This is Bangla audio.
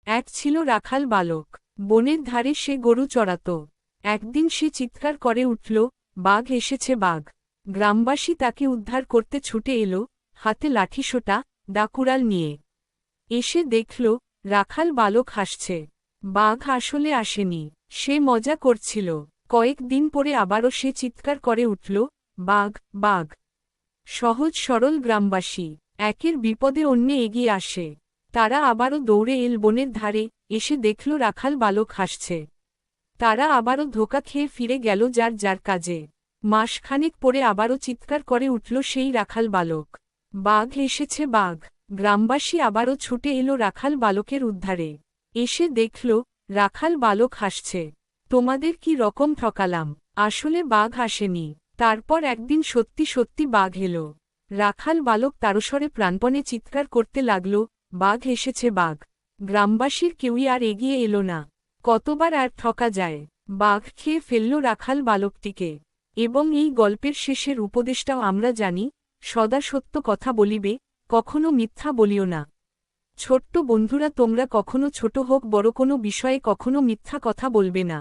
এক ছিল রাখাল বালক। বনের ধারে সে গরু চড়াত। একদিন সে চিৎকার করে উঠল, বাঘ এসেছে, বাঘ। গ্রামবাসী তাকে উদ্ধার করতে ছুটে এলো, হাতে লাঠিসোঁটা, দাকুড়াল নিয়ে। এসে দেখল, রাখাল বালক হাসছে। বাঘ আসলে আসেনি, সে মজা করছিল। কয়েক দিন পরে আবারও সে চিৎকার করে উঠল, বাঘ, বাঘ। সহজ সরল গ্রামবাসী একের বিপদে অন্যে এগিয়ে আসে। তারা আবারও দৌড়ে এল বনের ধারে, এসে দেখল রাখাল বালক হাসছে। তারা আবারও ধোঁকা খেয়ে ফিরে গেল যার যার কাজে। মাসখানেক পরে আবারও চিৎকার করে উঠল সেই রাখাল বালক, বাঘ এসেছে, বাঘ। গ্রামবাসী আবারও ছুটে এলো রাখাল বালকের উদ্ধারে। এসে দেখল, রাখাল বালক হাসছে। তোমাদের কি রকম ঠকালাম, আসলে বাঘ আসেনি। তারপর একদিন সত্যি সত্যি বাঘ এলো। রাখাল বালক তারস্বরে প্রাণপণে চিৎকার করতে লাগল, বাঘ এসেছে, বাঘ। গ্রামবাসীর কেউই আর এগিয়ে এলো না। কতবার আর ঠকা যায়। বাঘ খেয়ে ফেলল রাখাল বালকটিকে। এবং এই গল্পের শেষের উপদেশটাও আমরা জানি, সদা সত্য কথা বলিবে, কখনো মিথ্যা বলিও না। ছোট্ট বন্ধুরা, তোমরা কখনো ছোট হোক বড় কোনো বিষয়ে কখনো মিথ্যা কথা বলবে না।